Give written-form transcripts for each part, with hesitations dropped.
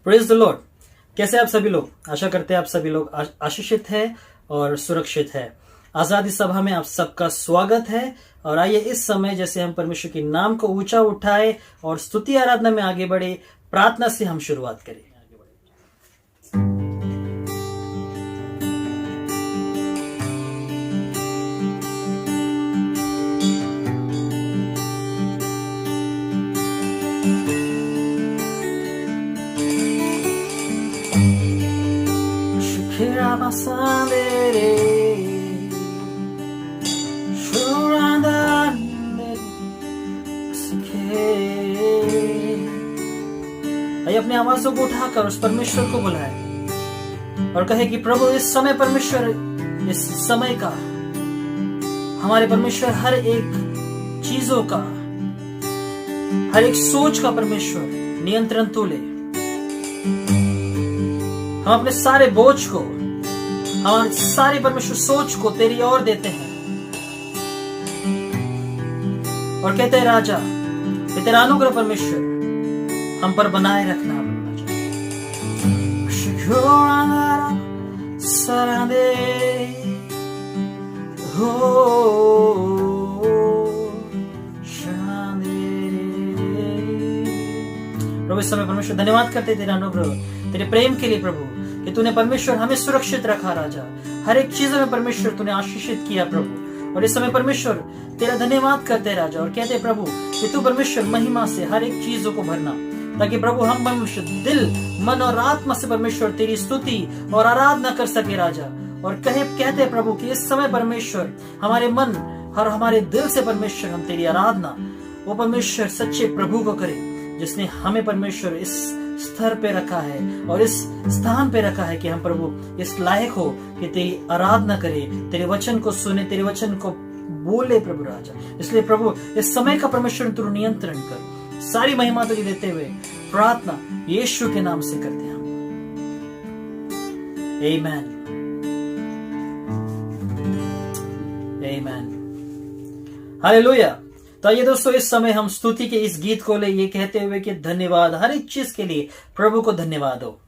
Praise the Lord. कैसे आप सभी लोग? आशा करते हैं आप सभी लोग आशीषित है और सुरक्षित है। आजादी सभा में आप सबका स्वागत है। और आइए इस समय जैसे हम परमेश्वर के नाम को ऊंचा उठाए और स्तुति आराधना में आगे बढ़े, प्रार्थना से हम शुरुआत करें। अपनी आवाजों को उठाकर उस परमेश्वर को बुलाए और कहे कि प्रभु इस समय परमेश्वर, इस समय का हमारे परमेश्वर हर एक चीजों का, हर एक सोच का परमेश्वर नियंत्रण तू ले। हम अपने सारे बोझ को, हमारे सारी परमेश्वर सोच को तेरी ओर देते हैं और कहते हैं राजा, ये तेरा अनुग्रह परमेश्वर हम पर बनाए रखना। प्रभु इस समय परमेश्वर धन्यवाद करते तेरा अनुग्रह, तेरे प्रेम के लिए प्रभु, कि तूने परमेश्वर हमें सुरक्षित रखा राजा। हर एक चीजों में परमेश्वर तूने आशीषित किया प्रभु। और इस समय परमेश्वर तेरा धन्यवाद करते राजा और कहते प्रभु कि तू परमेश्वर महिमा से हर एक चीजों को भरना, ताकि प्रभु हम परमेश्वर दिल, मन और आत्मा से परमेश्वर तेरी स्तुति और आराधना कर सके राजा। और कहते प्रभु कि इस समय परमेश्वर हमारे मन और हमारे दिल से परमेश्वर हम तेरी आराधना वो परमेश्वर सच्चे प्रभु को करें, जिसने हमें परमेश्वर इस स्तर पे रखा है और इस स्थान पे रखा है कि हम प्रभु इस लायक हो कि तेरी आराधना करें, तेरे वचन को सुने, तेरे वचन को बोले प्रभु राजा। इसलिए प्रभु इस समय का परमेश्वर तू नियंत्रण कर। सारी महिमा तुझे देते हुए प्रार्थना यीशु के नाम से करते हैं। आमीन, आमीन, हालेलुया। तो आइए दोस्तों, इस समय हम स्तुति के इस गीत को ले ये कहते हुए कि धन्यवाद, हर एक चीज के लिए प्रभु को धन्यवाद हो।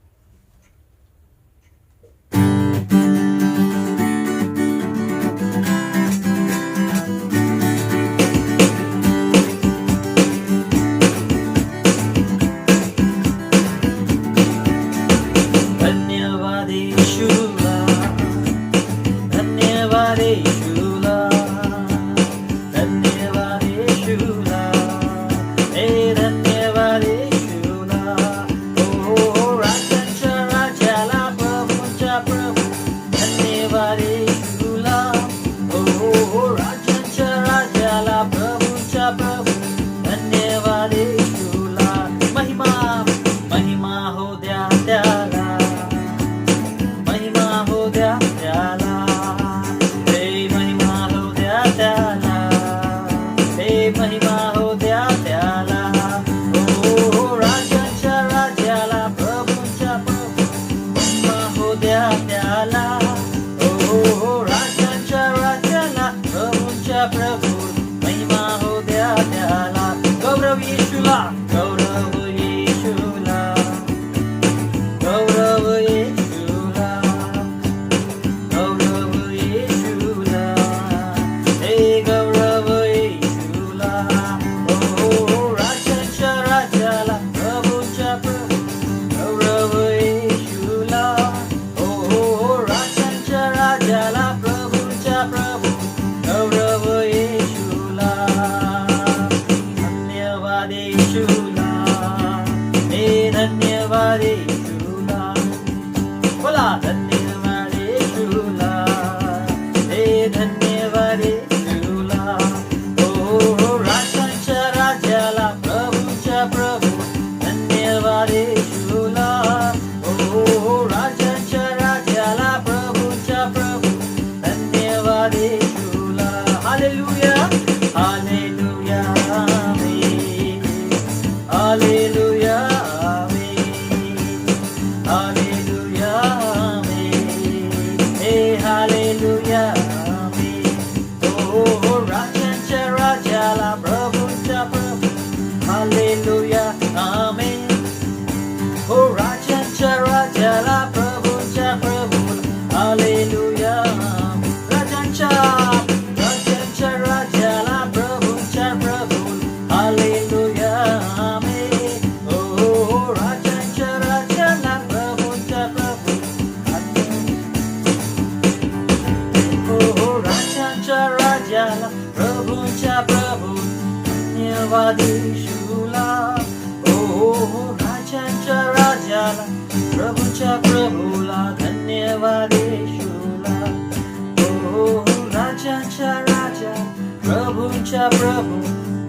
प्रभु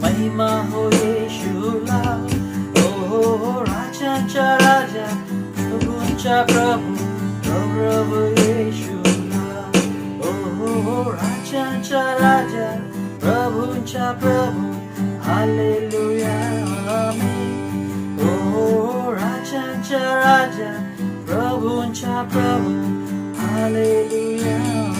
महिमा हो येशूला. ओ राजांचा राजा प्रभूंचा प्रभू गौरव येशूला. ओ राजांचा राजा प्रभूंचा प्रभू हालेलुया आमेन. ओ राजांचा राजा प्रभूंचा प्रभू हालेलुया आमेन.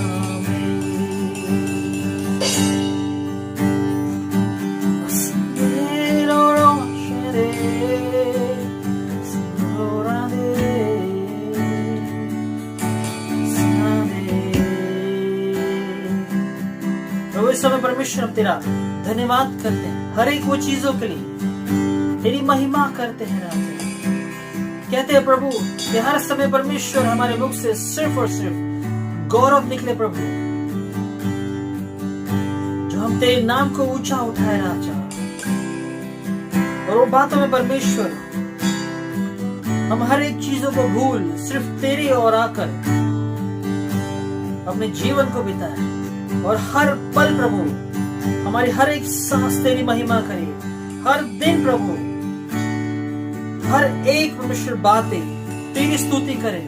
प्रभु इस समय परमेश्वर हम तेरा धन्यवाद करते हैं हर एक वो चीजों के लिए, तेरी महिमा करते हैं राजा. कहते हैं प्रभु कि हर समय परमेश्वर हमारे मुख से सिर्फ और सिर्फ गौरव निकले प्रभु, जो हम तेरे नाम को ऊंचा उठाए राजा. और वो बातों में परमेश्वर हम हर एक चीजों को भूल सिर्फ तेरी ओर आकर अपने जीवन को बिताए. और हर पल प्रभु हमारी हर एक सांस तेरी महिमा करे. हर दिन प्रभु हर एक परमेश्वर बातें तेरी स्तुति करे.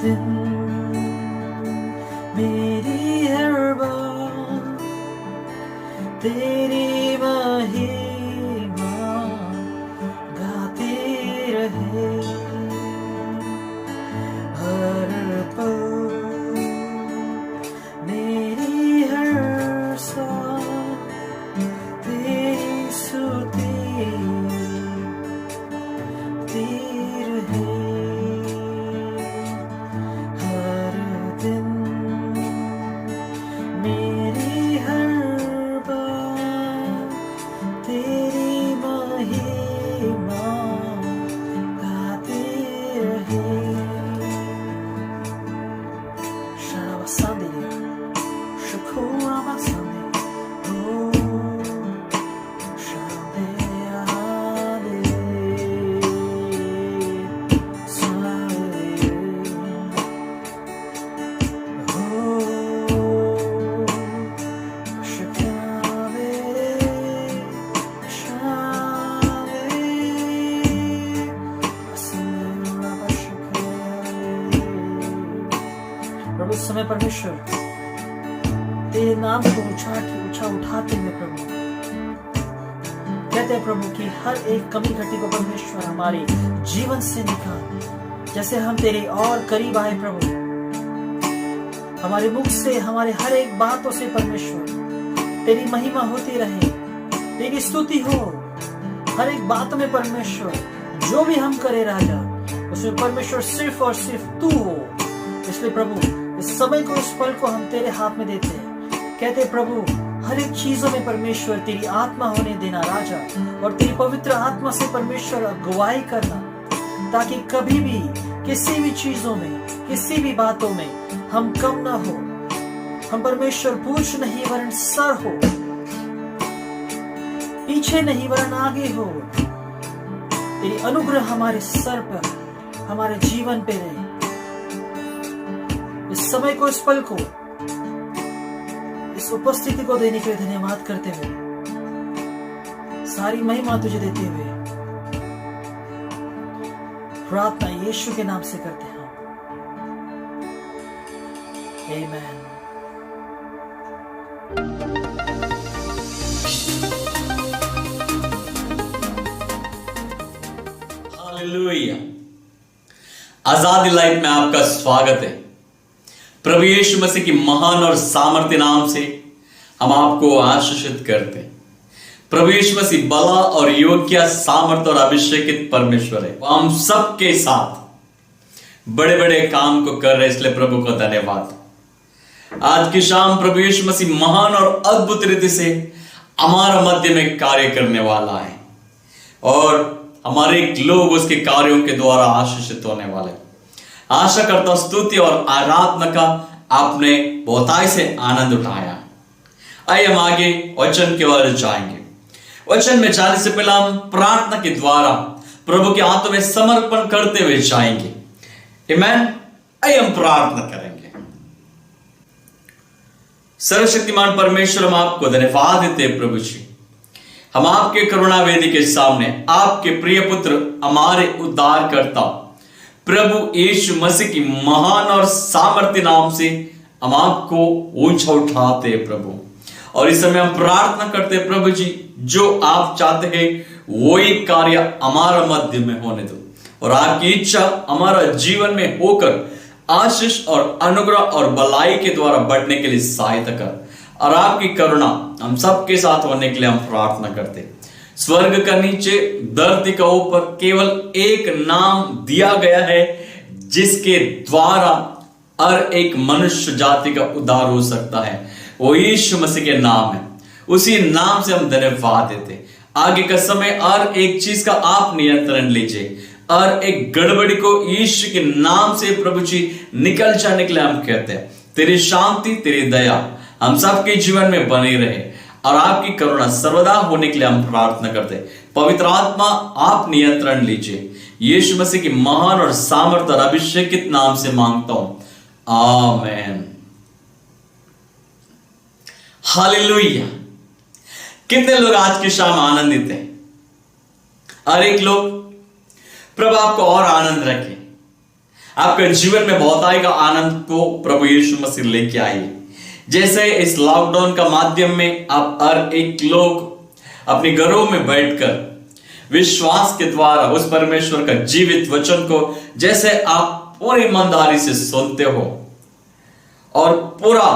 दिन मेरी हर बात तेरी महिमा गाती रहे, हर पल मेरी हर सांस तेरी स्तुति रहे, हर दिन मेरी हर बात तेरी महिमा गाती रहे। Shalabasandi, Shakura Basandi, oh, Shalabasandi, Shalabasandi, oh, Shakabere, प्रभु इस समय परमेश्वर तेरे नाम को ऊंचा उठाते हुए प्रभु कहते हैं प्रभु कि हर एक कमी घटी को परमेश्वर हमारे जीवन से निकाल, जैसे हम तेरे और करीब आए प्रभु, हमारे मुख से हमारे हर एक बातों से परमेश्वर तेरी महिमा होती रहे, तेरी स्तुति हो हर एक बात में परमेश्वर। जो भी हम करे राजा उसमें परमेश्वर सिर्फ और सिर्फ तू हो। इसलिए प्रभु इस समय को, इस पल को हम तेरे हाथ में देते हैं, कहते प्रभु हर एक चीजों में परमेश्वर तेरी आत्मा होने देना राजा, और तेरी पवित्र आत्मा से परमेश्वर अगुवाई करना, ताकि कभी भी किसी भी चीजों में, किसी भी बातों में हम कम ना हो। हम परमेश्वर पूछ नहीं वरन सर हो, पीछे नहीं वरन आगे हो। तेरी अनुग्रह हमारे सर पर, हमारे जीवन पे रहे। इस समय को, इस पल को, इस उपस्थिति को देने के लिए धन्यवाद करते हुए, सारी महिमा तुझे देते हुए प्रार्थना यीशु के नाम से करते हैं। आमीन। हालेलुया। आजादी लाइफ में आपका स्वागत है। प्रभु यीशु मसीह की महान और सामर्थ्य नाम से हम आपको आशीषित करते हैं। प्रभु यीशु मसीह बला और योग्य, सामर्थ और अभिषेकित परमेश्वर है। हम सबके साथ बड़े बड़े काम को कर रहे, इसलिए प्रभु को धन्यवाद। आज की शाम प्रभु यीशु मसीह महान और अद्भुत रीति से हमारा मध्य में कार्य करने वाला है, और हमारे लोग उसके कार्यों के द्वारा आशीषित होने वाले। आशा करता हूं स्तुति और आराधना का आपने बहुताई से आनंद उठाया। आइए हम आगे वचन की ओर जाएंगे। वचन में जाने से पहले हम प्रार्थना के द्वारा प्रभु के हाथों में समर्पण करते हुए जाएंगे। आमीन। आइए हम प्रार्थना करेंगे। सर्वशक्तिमान परमेश्वर, हम आपको धन्यवाद देते हैं प्रभु जी। हम आपके करुणा वेदी के सामने आपके प्रिय पुत्र, हमारे उद्धारकर्ता प्रभु यीशु मसीह की महान और सामर्थ्य नाम से हम आपको ऊंचा उठाते हैं प्रभु। और इस समय हम प्रार्थना करते हैं प्रभु जी, जो आप चाहते हैं वही कार्य हमारा मध्य में होने दो, और आपकी इच्छा हमारा जीवन में होकर आशीष और अनुग्रह और भलाई के द्वारा बढ़ने के लिए सहायता कर, और आपकी करुणा हम सबके साथ होने के लिए हम प्रार्थना करते हैं। स्वर्ग का नीचे, धरती का ऊपर केवल एक नाम दिया गया है जिसके द्वारा हर एक मनुष्य जाति का उद्धार हो सकता है, वो यीशु मसीह के नाम है। उसी नाम से हम धन्यवाद देते। आगे का समय हर एक चीज का आप नियंत्रण लीजिए, हर एक गड़बड़ी को यीशु के नाम से प्रभु जी निकल जाने के लिए हम कहते हैं। तेरी शांति, तेरी दया हम सबके जीवन में बनी रहे, और आपकी करुणा सर्वदा होने के लिए हम प्रार्थना करते हैं। पवित्र आत्मा आप नियंत्रण लीजिए। यीशु मसीह की महान और सामर्थ और अभिषेकित नाम से मांगता हूं, आमीन। हालेलुया। कितने लोग आज की शाम आनंदित हैं? हर एक लोग प्रभु आपको और आनंद रखे, आपके जीवन में बहुताई का आनंद को प्रभु यीशु मसीह लेके आइए। जैसे इस लॉकडाउन का माध्यम में आप हर एक लोग अपने घरों में बैठकर विश्वास के द्वारा उस परमेश्वर का जीवित वचन को जैसे आप पूरी ईमानदारी से सुनते हो और पूरा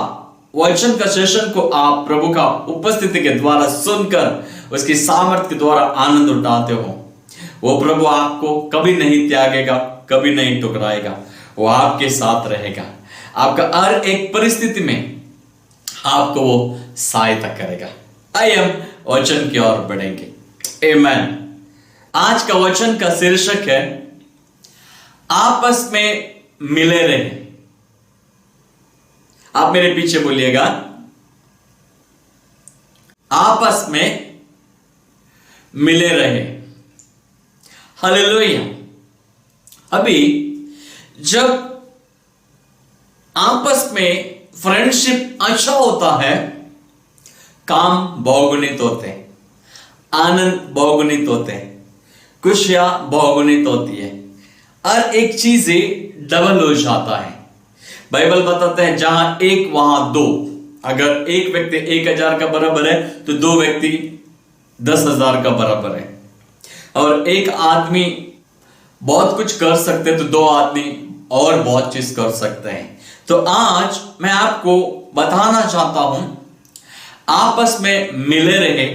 वचन का सेशन को आप प्रभु का उपस्थिति के द्वारा सुनकर उसकी सामर्थ्य के द्वारा आनंद उठाते हो, वो प्रभु आपको कभी नहीं त्यागेगा, कभी नहीं ठुकराएगा। वो आपके साथ रहेगा, आपका हर एक परिस्थिति में आपको वो सहायता करेगा। आइए हम वचन की ओर बढ़ेंगे। आमेन। आज का वचन का शीर्षक है आपस में मिले रहे। आप मेरे पीछे बोलिएगा, आपस में मिले रहे। हालेलुया। अभी जब आपस में फ्रेंडशिप अच्छा होता है, काम बहुगुणित होते हैं, आनंद बहुगुणित होते हैं, खुशियां बहुगुणित होती है, हर एक चीजें डबल हो जाता है। बाइबल बताता है जहां एक वहां दो। अगर एक व्यक्ति 1000 का बराबर है तो दो व्यक्ति 10,000 का बराबर है। और एक आदमी बहुत कुछ कर सकते तो दो आदमी और बहुत चीज कर सकते हैं। तो आज मैं आपको बताना चाहता हूं, आपस में मिले रहे।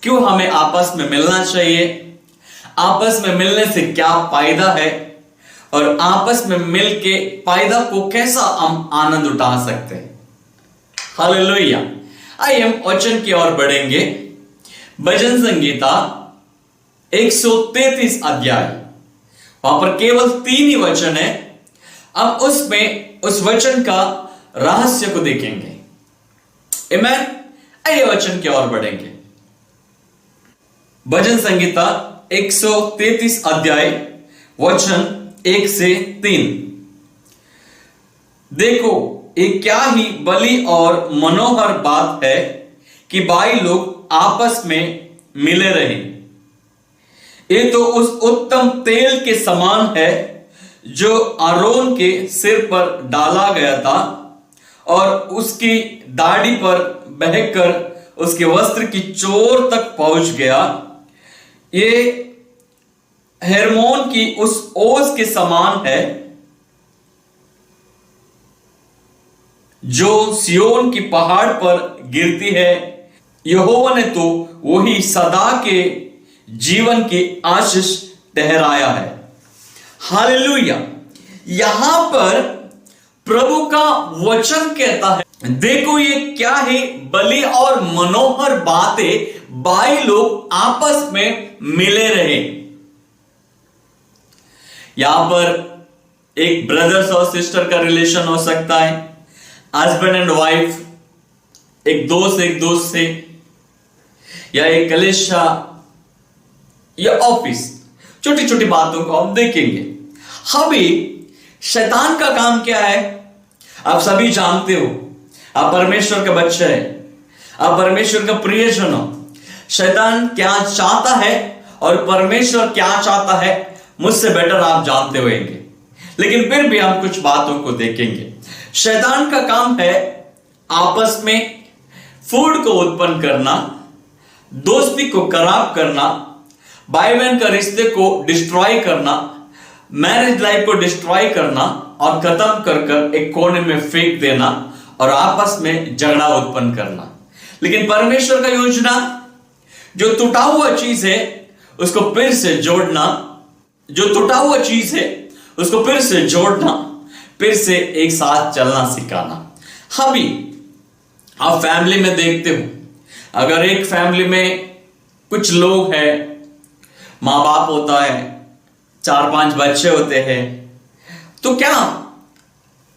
क्यों हमें आपस में मिलना चाहिए, आपस में मिलने से क्या फायदा है और आपस में मिलके फायदा को कैसा हम आनंद उठा सकते हैं। हालेलुया। आइए हम वचन की ओर बढ़ेंगे। भजन संगीता 133 अध्याय, वहां पर केवल 3 ही वचन है। अब उसमें उस वचन का रहस्य को देखेंगे। आमेन। आइए वचन की ओर बढ़ेंगे। भजन संगीता 133 अध्याय वचन 1 से 3। देखो ये क्या ही बली और मनोहर बात है कि भाई लोग आपस में मिले रहे। ये तो उस उत्तम तेल के समान है जो आरोन के सिर पर डाला गया था और उसकी दाढ़ी पर बहकर उसके वस्त्र की चोर तक पहुंच गया। ये हेर्मोन की उस ओस के समान है जो सियोन की पहाड़ पर गिरती है। यहोवा ने तो वही सदा के जीवन की आशीष ठहराया है। हालेलुया। यहां पर प्रभु का वचन कहता है, देखो ये क्या है बली और मनोहर बातें, भाई लोग आपस में मिले रहे। यहां पर एक ब्रदर्स और सिस्टर का रिलेशन हो सकता है, हस्बैंड एंड वाइफ, एक दोस्त से, या एक कलीसिया या ऑफिस। छोटी छोटी बातों को हम देखेंगे। अभी शैतान का काम क्या है, आप सभी जानते हो। आप परमेश्वर के बच्चे हैं, आप परमेश्वर का प्रियजन हो। शैतान क्या चाहता है और परमेश्वर क्या चाहता है, मुझसे बेटर आप जानते होंगे, लेकिन फिर भी हम कुछ बातों को देखेंगे। शैतान का काम है आपस में फूड को उत्पन्न करना, दोस्ती को खराब करना, भाई बहन का रिश्ते को डिस्ट्रॉय करना, मैरिज लाइफ को डिस्ट्रॉय करना और खत्म कर एक कोने में फेंक देना और आपस में झगड़ा उत्पन्न करना। लेकिन परमेश्वर का योजना, जो टूटा हुआ चीज है उसको फिर से जोड़ना, जो टूटा हुआ चीज है उसको फिर से जोड़ना, फिर से एक साथ चलना सिखाना। अभी आप फैमिली में देखते हो, अगर एक फैमिली में कुछ लोग हैं, माँ बाप होता है, 4-5 बच्चे होते हैं, तो क्या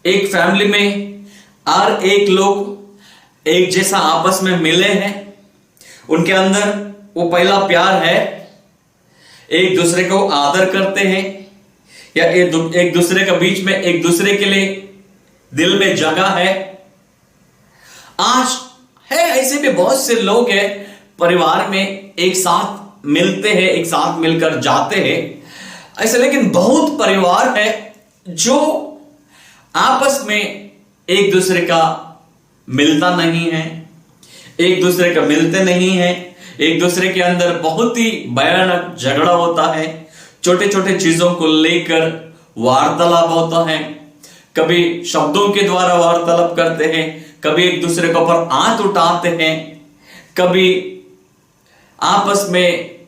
एक फैमिली में हर एक लोग एक जैसा आपस में मिले हैं? उनके अंदर वो पहला प्यार है, एक दूसरे को आदर करते हैं, या एक दूसरे के बीच में एक दूसरे के लिए दिल में जगह है? आज है ऐसे भी बहुत से लोग हैं परिवार में एक साथ मिलते हैं, एक साथ मिलकर जाते हैं, ऐसे लेकिन बहुत परिवार है जो आपस में एक दूसरे का मिलता नहीं है, एक दूसरे का मिलते नहीं है, एक दूसरे के अंदर बहुत ही भयानक झगड़ा होता है, छोटे छोटे चीजों को लेकर वार्तालाप होता है, कभी शब्दों के द्वारा वार्तालाप करते हैं, कभी एक दूसरे के ऊपर हाथ उठाते हैं, कभी आपस में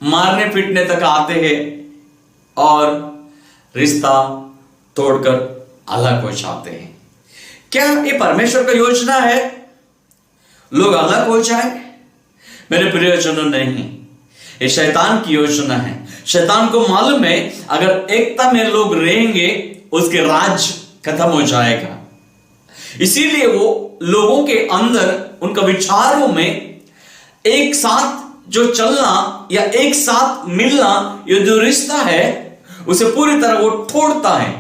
मारने पीटने तक आते हैं और रिश्ता तोड़कर अलग हो जाते हैं। क्या ये परमेश्वर का योजना है लोग अलग हो जाए? मेरे प्रियजनों, नहीं, ये शैतान की योजना है। शैतान को मालूम है अगर एकता में लोग रहेंगे उसके राज खत्म हो जाएगा। इसीलिए वो लोगों के अंदर, उनका विचारों में एक साथ जो चलना या एक साथ मिलना, ये जो रिश्ता है उसे पूरी तरह वो तोड़ता है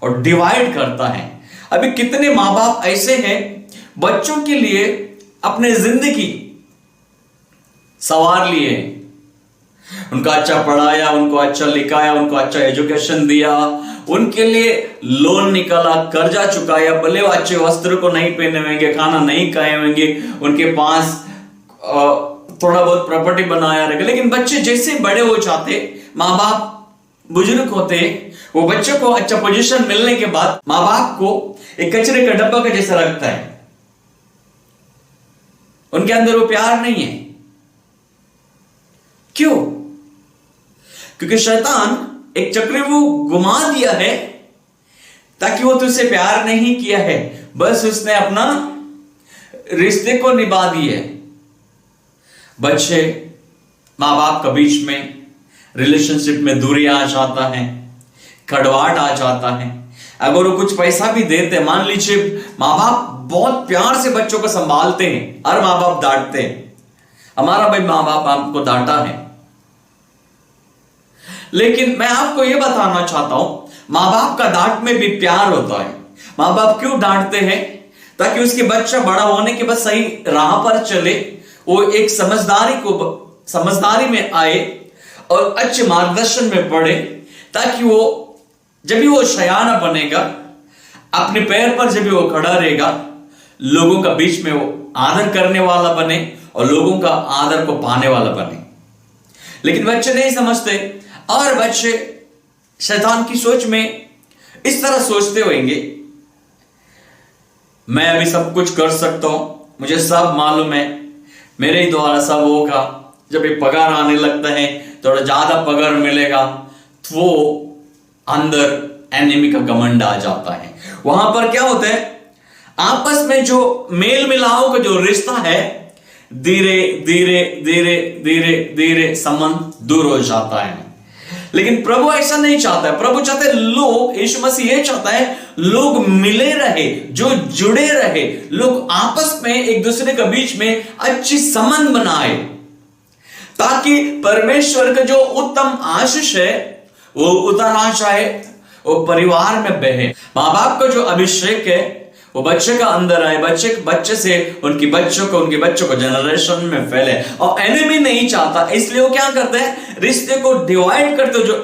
और डिवाइड करता है। अभी कितने माँ बाप ऐसे हैं बच्चों के लिए अपने जिंदगी संवार लिए, उनका अच्छा पढ़ाया, उनको अच्छा लिखाया, उनको अच्छा एजुकेशन दिया, उनके लिए लोन निकाला, कर्जा चुकाया, भले वो अच्छे वस्त्र को नहीं पहनेंगे, खाना नहीं खाएंगे, उनके पास थोड़ा बहुत प्रॉपर्टी बनाया रहेगा, लेकिन बच्चे जैसे बड़े हो जाते, माँ बाप बुजुर्ग होते, वो बच्चों को अच्छा पोजीशन मिलने के बाद माँ बाप को एक कचरे का डब्बा का जैसा लगता है। उनके अंदर वो प्यार नहीं है। क्यों? क्योंकि शैतान एक चक्र वो घुमा दिया है ताकि वो तुझसे प्यार नहीं किया है, बस उसने अपना रिश्ते को निभा दिया है। बच्चे माँ बाप के बीच में रिलेशनशिप में दूरी आ जाता है, कड़वाहट आ जाता है। अगर वो कुछ पैसा भी देते, मान लीजिए माँ बाप बहुत प्यार से बच्चों को संभालते हैं, हर माँ बाप डांटते हैं, हमारा भाई माँ बाप हमको डांटा है, लेकिन मैं आपको यह बताना चाहता हूं माँ बाप का डांट में भी प्यार होता है। माँ बाप क्यों डांटते हैं? ताकि उसके बच्चा बड़ा होने के बाद सही राह पर चले, वो एक समझदारी में आए और अच्छे मार्गदर्शन में पड़े, ताकि वो जब भी वो शयाना बनेगा, अपने पैर पर जब भी वो खड़ा रहेगा, लोगों का बीच में वो आदर करने वाला बने और लोगों का आदर को पाने वाला बने। लेकिन बच्चे नहीं समझते और बच्चे शैतान की सोच में इस तरह सोचते होंगे, मैं अभी सब कुछ कर सकता हूं, मुझे सब मालूम है, मेरे ही द्वारा सब होगा। जब ये पगार आने लगता है, थोड़ा ज्यादा पगार मिलेगा, तो वो अंदर एनिमी का घमंड आ जाता है। वहां पर क्या होता है, आपस में जो मेल मिलाप का जो रिश्ता है, धीरे धीरे धीरे धीरे धीरे संबंध दूर हो जाता है। लेकिन प्रभु ऐसा नहीं चाहता है। प्रभु चाहते हैं लोग, यीशु मसीह ये चाहता है लोग मिले रहे, जो जुड़े रहे, लोग आपस में एक दूसरे के बीच में अच्छी संबंध बनाए, ताकि परमेश्वर का जो उत्तम आशीष है वो उतर आ जाए, वो परिवार में बहे। माँ बाप का जो अभिषेक है वो बच्चे का अंदर आए, बच्चे से उनके बच्चों को जनरेशन में फैले। और एनिमी नहीं चाहता, इसलिए वो क्या करते हैं, रिश्ते को डिवाइड करते। जो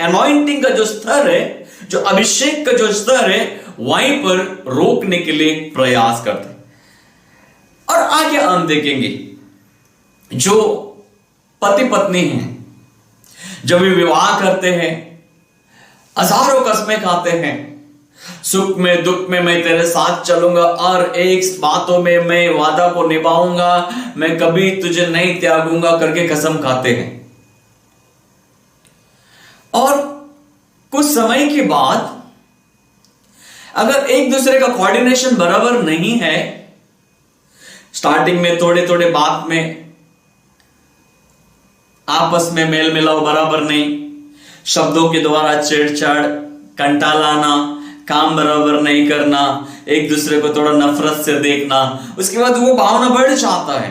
अनॉइंटिंग का जो स्तर है, जो अभिषेक का जो स्तर है, वहीं पर रोकने के लिए प्रयास करते हैं। और आगे हम देखेंगे जो पति पत्नी हैं, जब वे विवाह करते हैं, हजारों कस्में खाते हैं, सुख में दुख में मैं तेरे साथ चलूंगा और एक बातों में मैं वादा को निभाऊंगा, मैं कभी तुझे नहीं त्यागूंगा करके कसम खाते हैं। और कुछ समय के बाद अगर एक दूसरे का कोऑर्डिनेशन बराबर नहीं है, स्टार्टिंग में थोड़े थोड़े बात में आपस में मेल मिलाव बराबर नहीं, शब्दों के द्वारा छेड़छाड़, कंटा लाना, काम बराबर नहीं करना, एक दूसरे को थोड़ा नफरत से देखना, उसके बाद वो भावना बढ़ जाता है।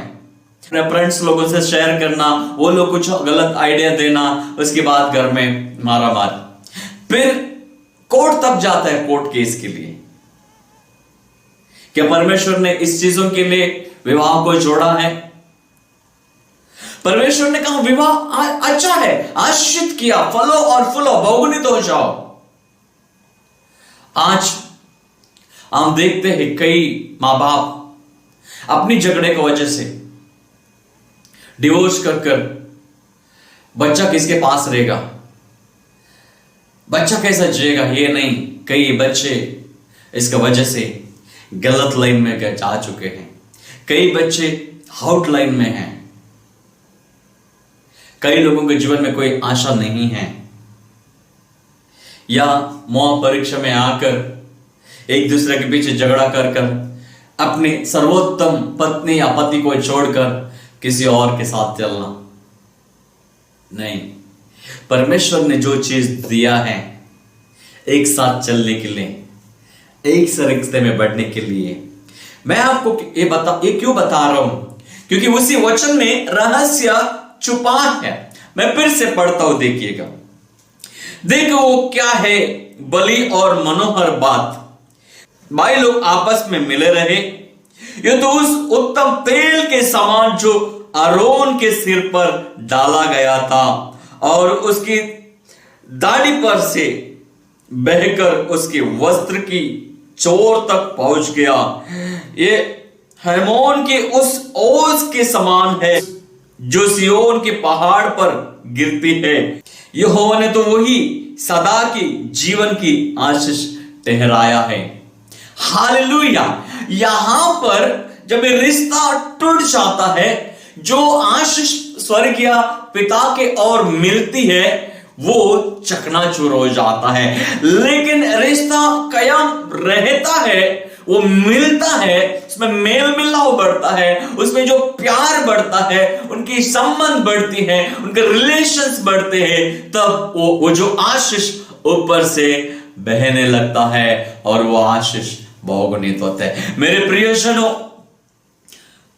अपने फ्रेंड्स लोगों से शेयर करना, वो लोग कुछ गलत आइडिया देना, उसके बाद घर में मारा मार, फिर कोर्ट तक जाता है, कोर्ट केस के लिए। क्या परमेश्वर ने इस चीजों के लिए विवाह को जोड़ा है? परमेश्वर ने कहा विवाह अच्छा है, आशीषित किया, फलो और फूलो, बहुगुणित हो जाओ। आज हम देखते हैं कई मां बाप अपनी झगड़े की वजह से डिवोर्स कर बच्चा किसके पास रहेगा, बच्चा कैसा जिएगा, ये नहीं, कई बच्चे इसका वजह से गलत लाइन में जा चुके हैं, कई बच्चे आउट लाइन में हैं, कई लोगों के जीवन में कोई आशा नहीं है, या महापरीक्षा में आकर एक दूसरे के पीछे झगड़ा कर अपनी सर्वोत्तम पत्नी या पति को छोड़कर किसी और के साथ चलना नहीं। परमेश्वर ने जो चीज दिया है एक साथ चलने के लिए, एक रिश्ते में बढ़ने के लिए, मैं आपको ये क्यों बता रहा हूं, क्योंकि उसी वचन में रहस्य छुपा है। मैं फिर से पढ़ता हूं, देखो वो क्या है, बली और मनोहर बात, भाई लोग आपस में मिले रहे। ये तो उस उत्तम तेल के समान जो आरोन के सिर पर डाला गया था और उसकी दाढ़ी पर से बहकर उसके वस्त्र की चोर तक पहुंच गया। ये हेमोन के उस ओस के समान है जो सियोन के पहाड़ पर गिरती है। यहोवा ने तो वही सदा की जीवन की आशीष ठहराया है। हालेलुया। यहां पर जब ये रिश्ता टूट जाता है, जो आशीष स्वर्गीय पिता के और मिलती है वो चकनाचूर हो जाता है, लेकिन रिश्ता कायम रहता है, वो मिलता है, उसमें मेल मिलाप बढ़ता है, उसमें जो प्यार बढ़ता है, उनकी संबंध बढ़ती है, उनके रिलेशंस बढ़ते हैं, तब वो जो आशीष ऊपर से बहने लगता है और वो आशीष बहुगुणित होता है। मेरे प्रियजनों,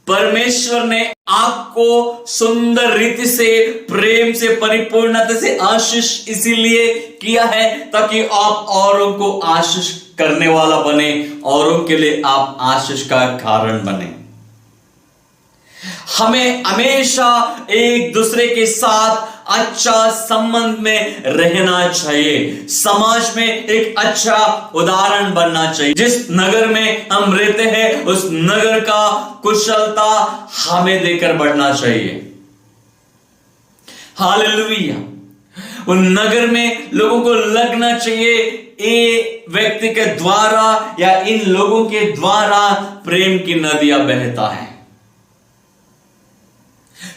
परमेश्वर ने आपको सुंदर रीति से, प्रेम से, परिपूर्णता से आशीष इसीलिए किया है ताकि आप औरों को आशीष करने वाला बने, औरों के लिए आप आशीष का कारण बने। हमें हमेशा एक दूसरे के साथ अच्छा संबंध में रहना चाहिए, समाज में एक अच्छा उदाहरण बनना चाहिए। जिस नगर में हम रहते हैं उस नगर का कुशलता हमें देकर बढ़ना चाहिए। हालेलुया। उन नगर में लोगों को लगना चाहिए ये व्यक्ति के द्वारा या इन लोगों के द्वारा प्रेम की नदियां बहता है।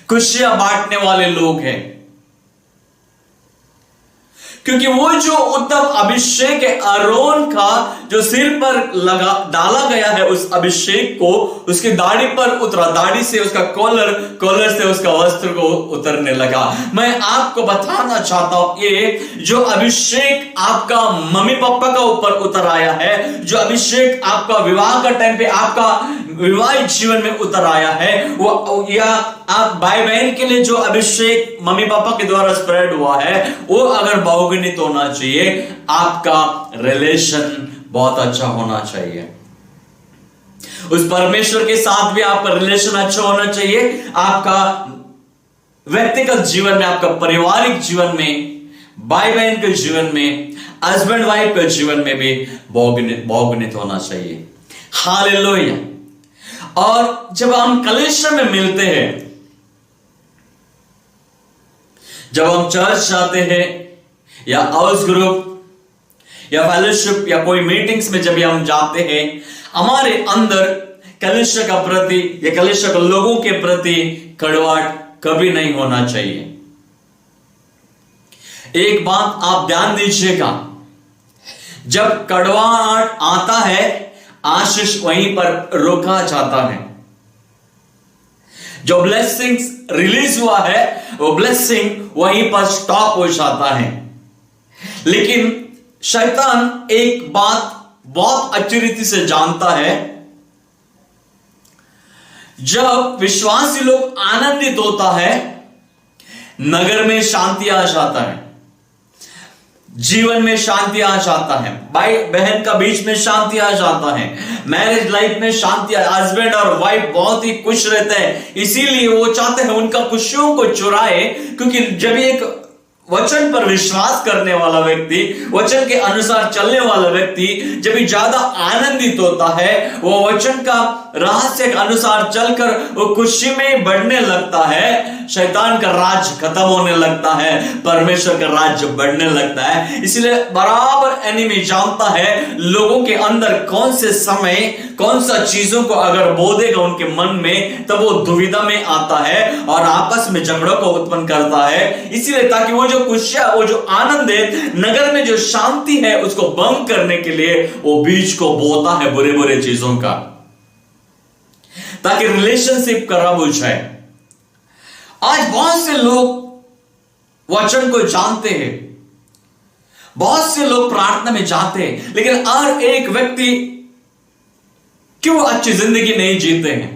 खुशियां बांटने वाले लोग हैं, क्योंकि वो जो उत्तम अभिषेक है आरोन का, जो सिर पर डाला गया है, उस अभिषेक को उसकी दाढ़ी पर उतरा, दाढ़ी से उसका कॉलर से उसका वस्त्र को उतरने लगा। मैं आपको बताना चाहता हूं, ये जो अभिषेक आपका मम्मी पापा का ऊपर उतर आया है, जो अभिषेक आपका विवाह का टाइम पे आपका विवाहित जीवन में उतर आया है, वो या आप भाई बहन के लिए जो अभिषेक मम्मी पापा के द्वारा स्प्रेड हुआ है, वो अगर बहुगुणित होना चाहिए, आपका रिलेशन बहुत अच्छा होना चाहिए। उस परमेश्वर के साथ भी आपका रिलेशन अच्छा होना चाहिए। आपका व्यक्तिगत जीवन में, आपका पारिवारिक जीवन में, भाई बहन के जीवन में, हस्बैंड वाइफ के जीवन में भी बहुगुणित होना चाहिए। हालेलुया। और जब हम कलीसिया में मिलते हैं, जब हम चर्च जाते हैं या हाउस ग्रुप या फेलोशिप या कोई मीटिंग्स में जब हम जाते हैं, हमारे अंदर कलीसिया का प्रति या कलीसिया के लोगों के प्रति कड़वाहट कभी नहीं होना चाहिए। एक बात आप ध्यान दीजिएगा, जब कड़वाहट आता है आशीष वहीं पर रोका जाता है। जो ब्लेसिंग्स रिलीज हुआ है वो ब्लेसिंग वहीं पर स्टॉप हो जाता है। लेकिन शैतान एक बात बहुत अच्छी रीति से जानता है, जब विश्वासी लोग आनंदित होता है, नगर में शांति आ जाता है। जीवन में शांति आ जाता है, भाई बहन का बीच में शांति आ जाता है, मैरिज लाइफ में शांति, हस्बैंड और वाइफ बहुत ही खुश रहते हैं। इसीलिए वो चाहते हैं उनका खुशियों को चुराए, क्योंकि जब एक वचन पर विश्वास करने वाला व्यक्ति, वचन के अनुसार चलने वाला व्यक्ति जब भी ज्यादा आनंदित होता है, वो वचन का रहस्य के अनुसार चलकर वो खुशी में बढ़ने लगता है, शैतान का राज खत्म होने लगता है, परमेश्वर का राज्य बढ़ने लगता है। इसलिए बराबर एनिमी जानता है लोगों के अंदर कौन से समय कौन सा चीजों को अगर बोधेगा उनके मन में, तब वो दुविधा में आता है और आपस में झगड़ों को उत्पन्न करता है। इसीलिए ताकि वो जो खुशियां, वो जो आनंद है, नगर में जो शांति है, उसको भंग करने के लिए वो बीज को बोता है बुरे बुरे चीजों का, ताकि रिलेशनशिप खराब हो जाए। आज बहुत से लोग वचन को जानते हैं, बहुत से लोग प्रार्थना में जाते हैं, लेकिन हर एक व्यक्ति क्यों अच्छी जिंदगी नहीं जीते हैं?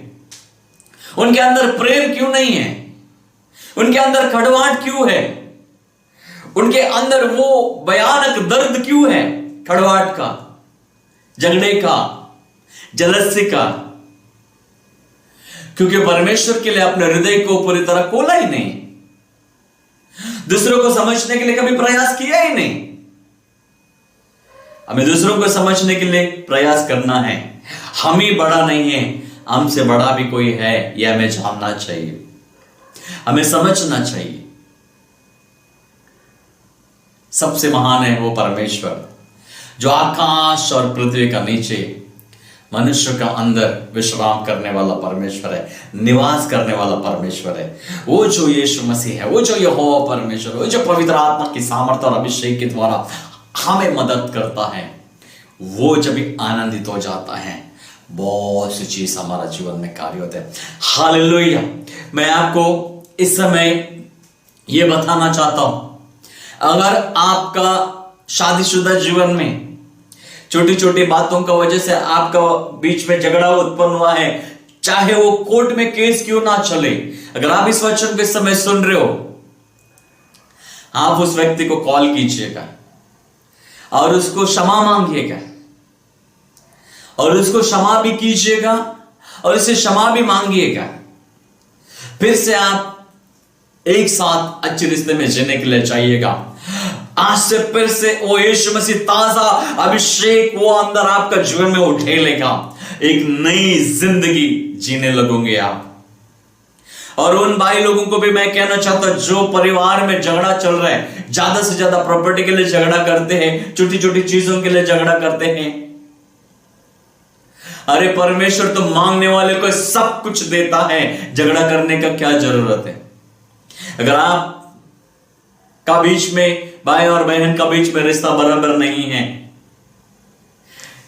उनके अंदर प्रेम क्यों नहीं है? उनके अंदर कड़वाहट क्यों है? उनके अंदर वो भयानक दर्द क्यों है? कड़वाहट का, झगड़े का, जलसी का, क्योंकि परमेश्वर के लिए अपने हृदय को पूरी तरह खोला ही नहीं, दूसरों को समझने के लिए कभी प्रयास किया ही नहीं। हमें दूसरों को समझने के लिए प्रयास करना है। हम ही बड़ा नहीं है, हमसे बड़ा भी कोई है, यह हमें जानना चाहिए, हमें समझना चाहिए। सबसे महान है वो परमेश्वर जो आकाश और पृथ्वी का नीचे मनुष्य का अंदर विश्राम करने वाला परमेश्वर है, निवास करने वाला परमेश्वर है। वो जो यीशु मसीह है, वो जो यहोवा परमेश्वर, वो जो पवित्र आत्मा की सामर्थ्य और अभिषेक के द्वारा हमें मदद करता है, वो जब भी आनंदित हो जाता है, बहुत सी चीज हमारा जीवन में कार्य होते हैं। हालेलुया। मैं आपको इस समय ये बताना चाहता हूं, अगर आपका शादीशुदा जीवन में छोटी छोटी बातों का वजह से आपका बीच में झगड़ा उत्पन्न हुआ है, चाहे वो कोर्ट में केस क्यों ना चले, अगर आप इस वचन को इस समय सुन रहे हो, आप उस व्यक्ति को कॉल कीजिएगा और उसको क्षमा मांगिएगा और उसको क्षमा भी कीजिएगा और उससे क्षमा भी मांगिएगा। फिर से आप एक साथ अच्छे रिश्ते में जीने के लिए चाहिएगा। आज से फिर से वो यीशु मसीह ताजा अभिषेक वो अंदर आपका जीवन में उठेलेगा, एक नई जिंदगी जीने लगोगे आप। और उन भाई लोगों को भी मैं कहना चाहता, जो परिवार में झगड़ा चल रहा है, ज्यादा से ज्यादा प्रॉपर्टी के लिए झगड़ा करते हैं, छोटी छोटी चीजों के लिए झगड़ा करते हैं, अरे परमेश्वर तो मांगने वाले को सब कुछ देता है, झगड़ा करने का क्या जरूरत है? अगर आप का बीच में, भाई और बहन का बीच में रिश्ता बराबर नहीं है,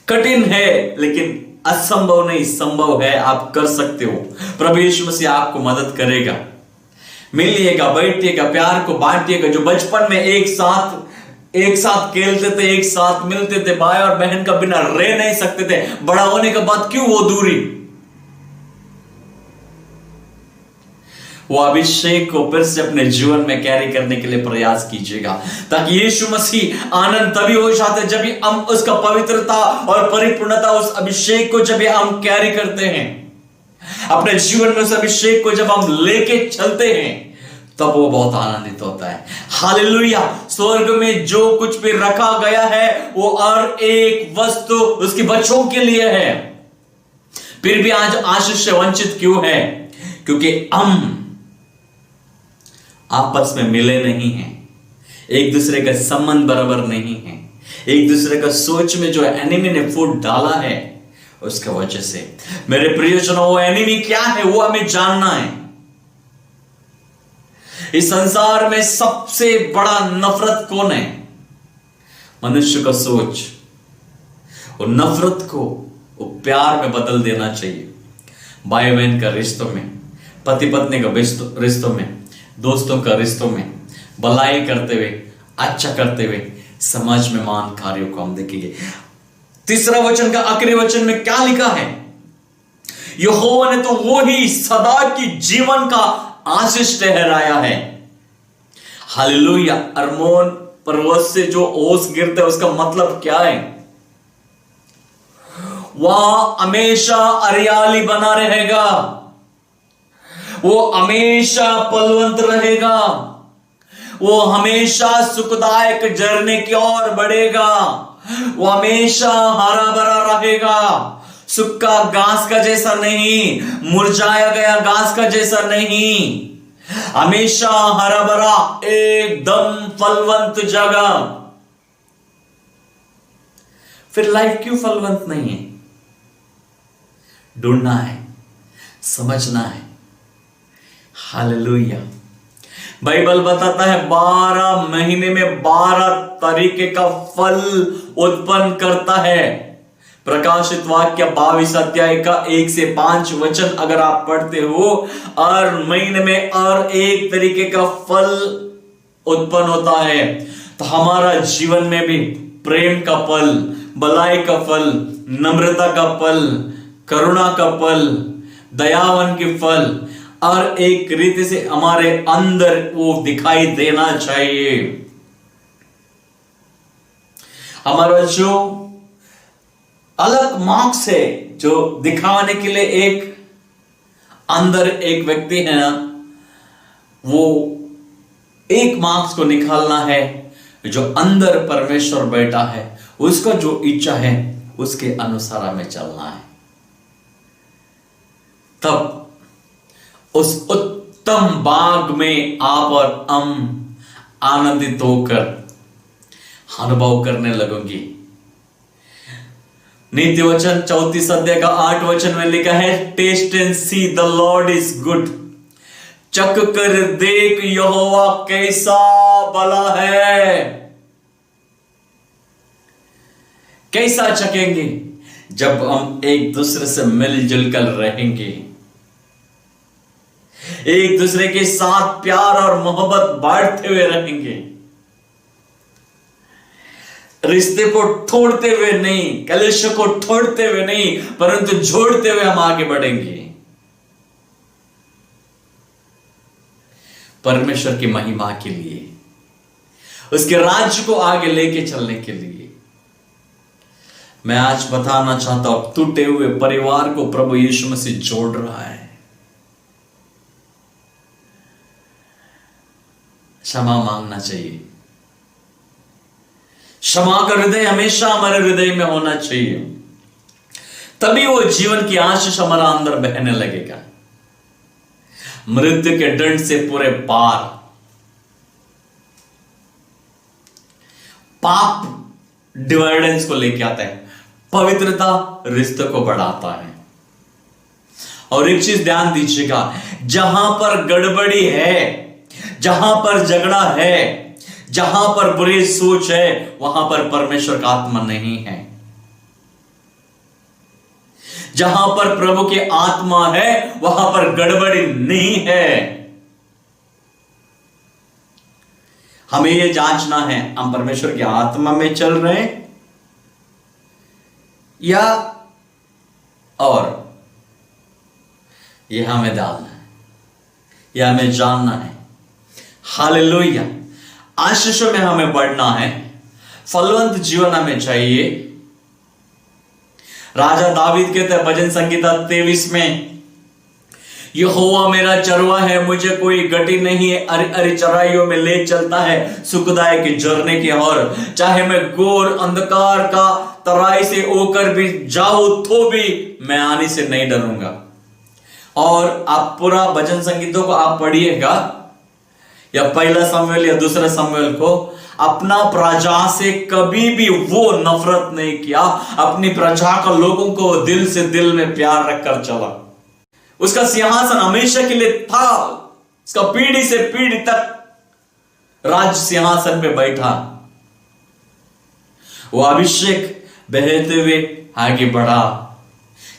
कठिन है लेकिन असंभव नहीं, संभव है, आप कर सकते हो। प्रभु यीशु मसीह आपको मदद करेगा। मिलिएगा, बैठिएगा, प्यार को बांटिएगा। जो बचपन में एक साथ खेलते थे, एक साथ मिलते थे, भाई और बहन का बिना रह नहीं सकते थे, बड़ा होने के बाद क्यों वो दूरी? वो अभिषेक को फिर से अपने जीवन में कैरी करने के लिए प्रयास कीजिएगा, ताकि यीशु मसीह आनंद तभी हो जाते जब हम उसका पवित्रता और परिपूर्णता, उस अभिषेक को जब हम कैरी करते हैं अपने जीवन में, उस अभिषेक को जब हम लेके चलते हैं, तब वो बहुत आनंदित होता है। हालेलुया। स्वर्ग में जो कुछ भी रखा गया है वो हर एक वस्तु उसके बच्चों के लिए है। फिर भी आज आशीष से वंचित क्यों है? क्योंकि हम आपस में मिले नहीं हैं, एक दूसरे का संबंध बराबर नहीं है, एक दूसरे का सोच में जो एनिमी ने फूट डाला है, उसका वजह से। मेरे प्रियजनों, वो एनिमी क्या है वो हमें जानना है। इस संसार में सबसे बड़ा नफरत कौन है? मनुष्य का सोच। और नफरत को वो प्यार में बदल देना चाहिए। भाई बहन का रिश्तों में, पति पत्नी का रिश्तों में, दोस्तों का रिश्तों में, भलाई करते हुए, अच्छा करते हुए, समाज में मान कार्यों को हम देखेंगे। तीसरा वचन का आखिरी वचन में क्या लिखा है? यहोवा ने तो वो ही सदा की जीवन का आशीष ठहराया है। हालेलुया। अरमोन पर्वत से जो ओस गिरता है उसका मतलब क्या है? वहां हमेशा हरियाली बना रहेगा, वो हमेशा फलवंत रहेगा, वो हमेशा सुखदायक झरने की ओर बढ़ेगा, वो हमेशा हरा भरा रहेगा, सूखा घास का जैसा नहीं, मुरझाया गया घास का जैसा नहीं, हमेशा हरा भरा एकदम फलवंत जगह। फिर लाइफ क्यों फलवंत नहीं है? ढूंढना है, समझना है। हालेलुया। बाइबल बताता है 12 महीने में 12 तरीके का फल उत्पन्न करता है। प्रकाशित वाक्य 22 अध्याय का 1 से 5 वचन अगर आप पढ़ते हो, हर महीने में और एक तरीके का फल उत्पन्न होता है। तो हमारा जीवन में भी प्रेम का फल, भलाई का फल, नम्रता का फल, करुणा का फल, दयावन के फल, और एक रीति से हमारे अंदर वो दिखाई देना चाहिए। हमारा जो अलग मार्क्स है, जो दिखाने के लिए एक अंदर एक व्यक्ति है ना, वो एक मार्क्स को निकालना है। जो अंदर परमेश्वर बैठा है, उसका जो इच्छा है उसके अनुसार हमें चलना है। तब उस उत्तम बाग में आप और हम आनंदित होकर अनुभव करने लगेंगे। नीति वचन 34 अध्याय का 8 वचन में लिखा है, taste and see the Lord is good. चख कर देख यहोवा कैसा भला है। कैसा चखेंगे? जब हम एक दूसरे से मिलजुल कर रहेंगे, एक दूसरे के साथ प्यार और मोहब्बत बांटते हुए रहेंगे, रिश्ते को तोड़ते हुए नहीं, कलेश को तोड़ते हुए नहीं, परंतु जोड़ते हुए हम आगे बढ़ेंगे परमेश्वर की महिमा के लिए, उसके राज्य को आगे लेके चलने के लिए। मैं आज बताना चाहता हूं, टूटे हुए परिवार को प्रभु यीशु मसीह जोड़ रहा है। क्षमा मांगना चाहिए। क्षमा का हृदय हमेशा हमारे हृदय में होना चाहिए, तभी वो जीवन की आशीष हमारा अंदर बहने लगेगा। मृत्यु के दंड से पूरे पार। पाप डिवाइडेंस को लेके आता है, पवित्रता रिश्ते को बढ़ाता है। और एक चीज ध्यान दीजिएगा, जहां पर गड़बड़ी है, जहां पर झगड़ा है, जहां पर बुरी सोच है, वहां पर परमेश्वर का आत्मा नहीं है। जहां पर प्रभु की आत्मा है, वहां पर गड़बड़ी नहीं है। हमें यह जांचना है, हम परमेश्वर की आत्मा में चल रहे हैं या और यह हमें डालना है, यह हमें जानना है। हालेलुया। आशीषों में हमें बढ़ना है, फलवंत जीवन हमें चाहिए। राजा दावीद कहते हैं भजन संगीता 23 में, यहोवा मेरा चरवा है, मुझे कोई गति नहीं है, अरे चराइयों में ले चलता है, सुखदायक के झरने की ओर। चाहे मैं घोर अंधकार का तराई से होकर भी जाऊं, तो भी मैं आने से नहीं डरूंगा। और आप पूरा भजन संगीतों को आप पढ़िएगा, या पहला शमूएल या दूसरा शमूएल को, अपना प्रजा से कभी भी वो नफरत नहीं किया, अपनी प्रजा का लोगों को दिल से दिल में प्यार रखकर चला। उसका सिंहासन हमेशा के लिए था, उसका पीढ़ी से पीढ़ी तक राज सिंहासन पे बैठा। वो अभिषेक बहते हुए आगे बढ़ा,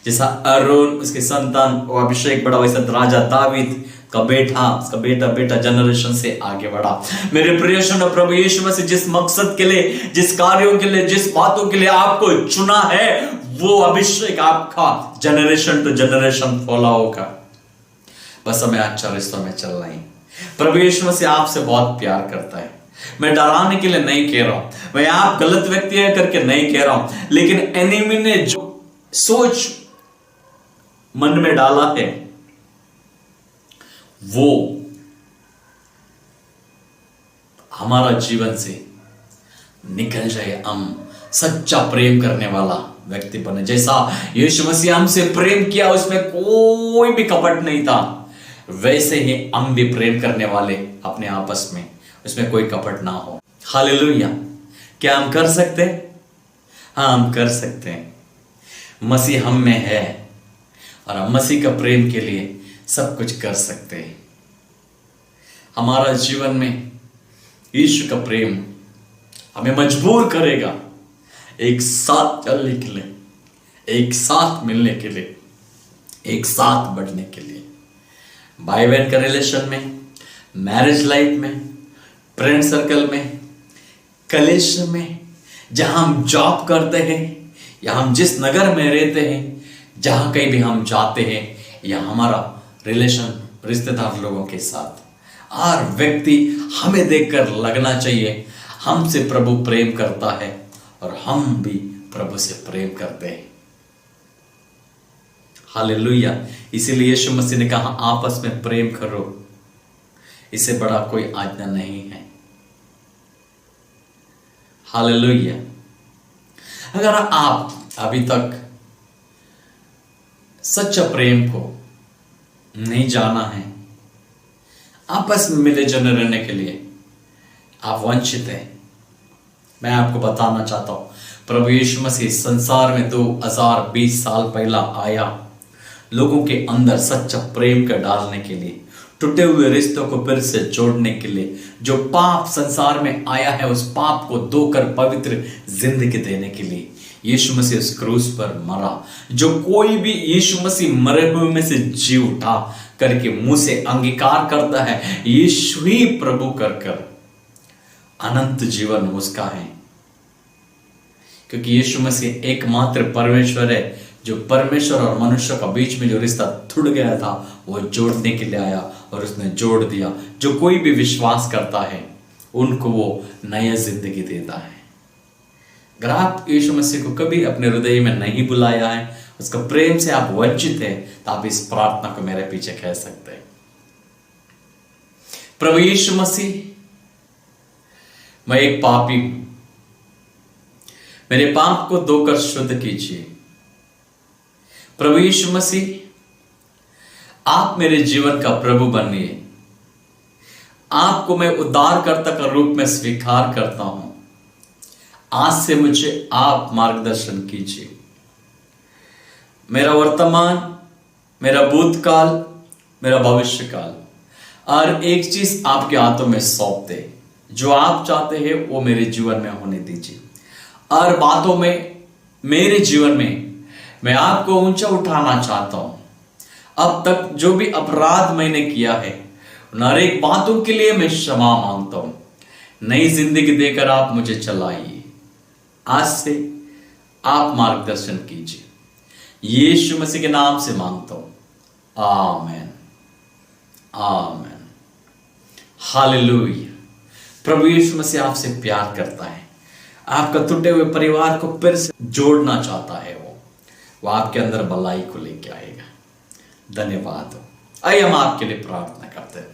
जैसा अरुण उसके संतान वो अभिषेक बढ़ा, वैसा राजा दावीद का बेटा, उसका बेटा जनरेशन से आगे बढ़ा। मेरे प्रिय सुनो, प्रभु यीशु मसीह जिस मकसद के लिए, जिस कार्यों के लिए, जिस बातों के लिए आपको चुना है, वो अभिषेक आपका जनरेशन टू जनरेशन फॉलो होगा। बस हमें अच्छा रिश्तों में चलना है। प्रभु यीशु मसीह आपसे बहुत प्यार करता है। मैं डराने के लिए नहीं कह रहा हूं, मैं आप गलत व्यक्ति है करके नहीं कह रहा हूं, लेकिन एनिमी ने जो सोच मन में डाला है वो हमारा जीवन से निकल जाए, हम सच्चा प्रेम करने वाला व्यक्ति बने। जैसा यीशु मसीह हमसे प्रेम किया, उसमें कोई भी कपट नहीं था, वैसे ही हम भी प्रेम करने वाले अपने आपस में, उसमें कोई कपट ना हो। हालेलुया। क्या हम कर सकते हैं? हाँ, हम कर सकते हैं। मसीह हम में है और हम मसीह का प्रेम के लिए सब कुछ कर सकते हैं। हमारा जीवन में यीशु का प्रेम हमें मजबूर करेगा एक साथ चलने के लिए, एक साथ मिलने के लिए, एक साथ बढ़ने के लिए, भाई बहन का रिलेशन में, मैरिज लाइफ में, फ्रेंड सर्कल में, कॉलेज में, जहां हम जॉब करते हैं या हम जिस नगर में रहते हैं, जहां कहीं भी हम जाते हैं, या हमारा रिलेशन रिश्तेदार लोगों के साथ, हर व्यक्ति हमें देखकर लगना चाहिए हमसे प्रभु प्रेम करता है और हम भी प्रभु से प्रेम करते हैं। हालेलुया। इसीलिए यीशु मसीह ने कहा आपस में प्रेम करो, इससे बड़ा कोई आज्ञा नहीं है। हालेलुया। अगर आप अभी तक सच्चा प्रेम को नहीं जाना है, आपस में मिले जुले रहने के लिए आप वंचित हैं, मैं आपको बताना चाहता हूं, प्रभु यीशु मसीह संसार में 2020 साल पहला आया लोगों के अंदर सच्चा प्रेम का डालने के लिए, टूटे हुए रिश्तों को फिर से जोड़ने के लिए। जो पाप संसार में आया है उस पाप को धोकर पवित्र जिंदगी देने के लिए यीशु मसीह उस क्रूस पर मरा। जो कोई भी यीशु मसीह मरे हुए में से जी उठा करके मुंह से अंगीकार करता है यीशु ही प्रभु कर अनंत जीवन उसका है, क्योंकि यीशु मसीह एकमात्र परमेश्वर है जो परमेश्वर और मनुष्य का बीच में जो रिश्ता टूट गया था वो जोड़ने के लिए आया और उसने जोड़ दिया। जो कोई भी विश्वास करता है उनको वो नया जिंदगी देता है। अगर आप यीशु मसीह को कभी अपने हृदय में नहीं बुलाया है, उसका प्रेम से आप वंचित हैं, तो आप इस प्रार्थना को मेरे पीछे कह सकते हैं। प्रभु यीशु मसीह, मैं एक पापी हूं, मेरे पाप को धोकर शुद्ध कीजिए। प्रभु यीशु मसीह, आप मेरे जीवन का प्रभु बनिए। आपको मैं उद्धारकर्ता का रूप में स्वीकार करता हूं। आज से मुझे आप मार्गदर्शन कीजिए। मेरा वर्तमान, मेरा भूतकाल, मेरा भविष्यकाल, और एक चीज आपके हाथों में सौंप दे। जो आप चाहते हैं वो मेरे जीवन में होने दीजिए। और बातों में, मेरे जीवन में मैं आपको ऊंचा उठाना चाहता हूं। अब तक जो भी अपराध मैंने किया है उन हर एक बातों के लिए मैं क्षमा मांगता हूं। नई जिंदगी देकर आप मुझे चलाइए। आज से आप मार्गदर्शन कीजिए। यीशु मसीह के नाम से मांगता हूं, आमेन, आमेन, हालेलुया। प्रभु यीशु मसीह आपसे प्यार करता है। आपका टूटे हुए परिवार को फिर से जोड़ना चाहता है। वो आपके अंदर भलाई को लेके आएगा। धन्यवाद। आइए हम आपके लिए प्रार्थना करते हैं।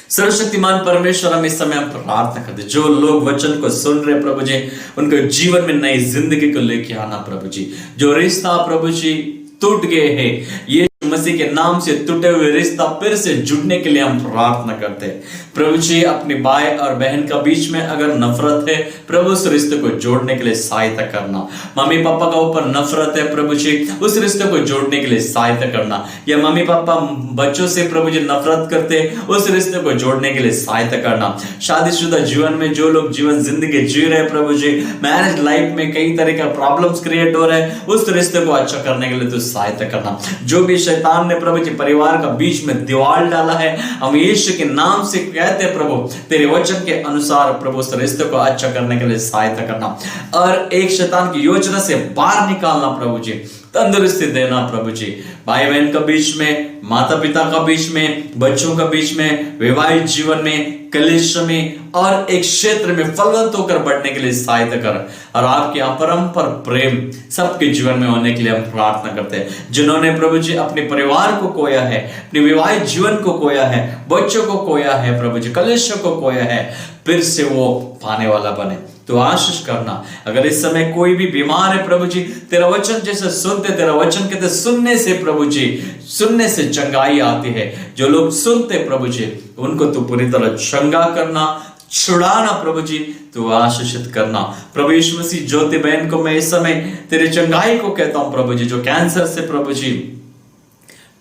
सर्वशक्तिमान परमेश्वर, हम इस समय हम प्रार्थना करते, जो लोग वचन को सुन रहे प्रभु जी, उनको जीवन में नई जिंदगी को लेके आना प्रभु जी। जो रिश्ता प्रभु जी टूट गए हैं, ये मसीह के नाम से टूटे हुए रिश्ता फिर से जुड़ने के लिए हम प्रार्थना करते हैं प्रभु जी। अपने भाई और बहन का बीच में अगर नफरत है प्रभु, उस रिश्ते को जोड़ने के लिए सहायता करना। मम्मी पापा का ऊपर नफरत है प्रभु जी, उस रिश्ते को जोड़ने के लिए सहायता करना। या मम्मी पापा बच्चों से प्रभु जी नफरत करते, उस रिश्ते को जोड़ने के लिए सहायता करना। शादीशुदा जीवन में जो लोग जीवन जिंदगी जी रहे प्रभु जी, मैरिज लाइफ में कई तरह का प्रॉब्लम्स क्रिएट हो रहे हैं, उस रिश्ते को अच्छा करने के लिए तो सहायता करना। जो भी शैतान ने प्रभु जी परिवार का बीच में दीवार डाला है, हम यीशु के नाम से कहते हैं प्रभु, तेरे वचन के अनुसार प्रभु उस रिश्ते को अच्छा करने के लिए सहायता करना और एक शैतान की योजना से बाहर निकालना प्रभु जी। तंदुरुस्ती देना प्रभु जी। भाई बहन का बीच में, माता पिता का बीच में, बच्चों का बीच में, वैवाहिक जीवन में, कलेश में और एक क्षेत्र में फलवंत होकर बढ़ने के लिए सहायता कर। और आपके अपरंपार प्रेम सबके जीवन में होने के लिए हम प्रार्थना करते हैं। जिन्होंने प्रभु जी अपने परिवार को खोया है, अपने वैवाहिक जीवन को खोया है, बच्चों को खोया है प्रभु जी, कलेशों को खोया है, फिर से वो पाने वाला बने तो आशीष करना। अगर इस समय कोई भी बीमार है प्रभु जी, तेरा वचन जैसे सुनते, तेरा वचन कहते सुनने से प्रभु जी, सुनने से चंगाई आती है। जो लोग सुनते प्रभु जी, उनको तू पूरी तरह चंगा करना, छुड़ाना प्रभु जी, तू आशीषित करना। प्रभु यीशु मसीह, ज्योति बहन को मैं इस समय तेरी चंगाई को कहता हूं प्रभु जी, जो कैंसर से प्रभु जी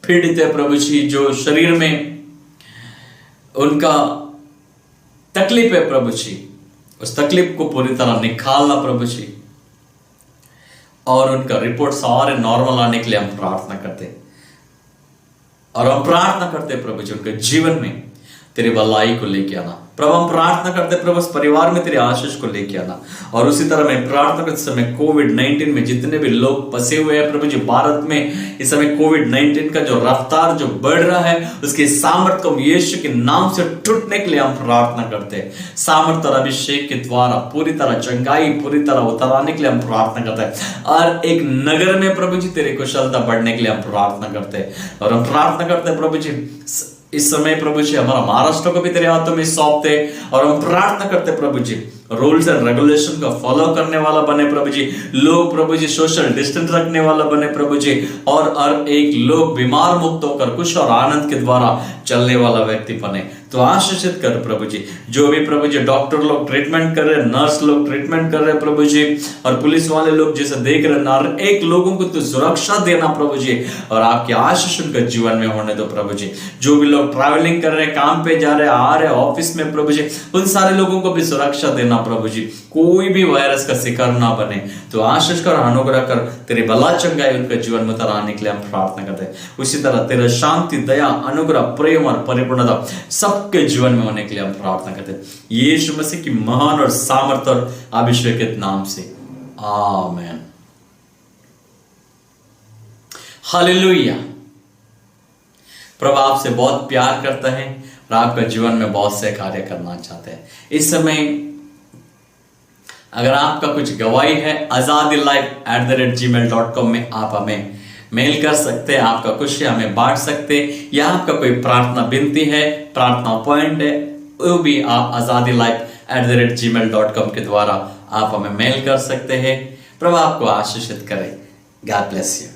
पीड़ित है प्रभु जी, जो शरीर में उनका तकलीफ है प्रभु जी, उस तकलीफ को पूरी तरह निकालना प्रभु जी, और उनका रिपोर्ट सारे नॉर्मल आने के लिए हम प्रार्थना करते। और हम प्रार्थना करते प्रभु जी, उनके जीवन में तेरी भलाई को लेके आना। प्रभु हम प्रार्थना करते प्रभु उस परिवार में तेरे आशीष को लेके आना। और उसी तरह मैं प्रार्थना करते समय कोविड-19 में जितने भी लोग फंसे हुए हैं प्रभु जी, भारत में इस समय कोविड-19 का जो रफ्तार जो बढ़ रहा है, उसके सामर्थ्य को यीशु के नाम से टूटने के लिए हम प्रार्थना करते हैं। सामर्थ्य और अभिषेक के द्वारा पूरी तरह चंगाई पूरी तरह उतर आने के लिए हम प्रार्थना करते हैं। और एक नगर में प्रभु जी तेरी कुशलता बढ़ने के लिए हम प्रार्थना करते हैं। और हम प्रार्थना करते हैं प्रभु जी, इस समय प्रभु जी हमारा महाराष्ट्र को भी तेरे हाथों में सौंपते। और हम प्रार्थना करते प्रभु जी, रूल्स एंड रेगुलेशन का फॉलो करने वाला बने प्रभु जी, लोग प्रभु जी सोशल डिस्टेंस रखने वाला बने प्रभु जी, और एक लोग बीमार मुक्त होकर खुश और आनंद के द्वारा चलने वाला व्यक्ति बने। तो आशीषित कर प्रभु जी। जो भी प्रभु जी डॉक्टर लोग ट्रीटमेंट कर रहे, नर्स लोग ट्रीटमेंट कर रहे प्रभु जी, और पुलिस वाले लोग जैसे देख रहे, एक लोगों को तो सुरक्षा देना प्रभु जी, और आपकी आशीष उनके जीवन में होने दो प्रभु जी। जो भी लोग ट्रैवलिंग कर रहे, काम पे जा रहे, आ रहे ऑफिस में प्रभु जी, उन सारे लोगों को भी सुरक्षा देना प्रभु जी। कोई भी वायरस का शिकार ना बने, तो आशीष कर, अनुग्रह कर, तेरी भला चंगाई उनके जीवन में उतर आने के लिए हम प्रार्थना करते हैं। उसी तरह तेरा शांति, दया, अनुग्रह, प्रेम और परिपूर्णता सबके जीवन में होने के लिए हम प्रार्थना करते हैं, यीशु मसीह की महान और सामर्थ और अभिषेकित नाम से, आमीन। हालेलुया। प्रभु आपसे बहुत प्यार करता है और आपका जीवन में बहुत से कार्य करना चाहते हैं। इस समय अगर आपका कुछ गवाही है, azadilife@gmail.com में आप हमें मेल कर सकते हैं। आपका कुछ हमें बांट सकते हैं, या आपका कोई प्रार्थना विनती है, प्रार्थना पॉइंट है, वो भी आप azadilife@gmail.com के द्वारा आप हमें मेल कर सकते हैं। प्रभु आपको आशीषित करे। God bless you.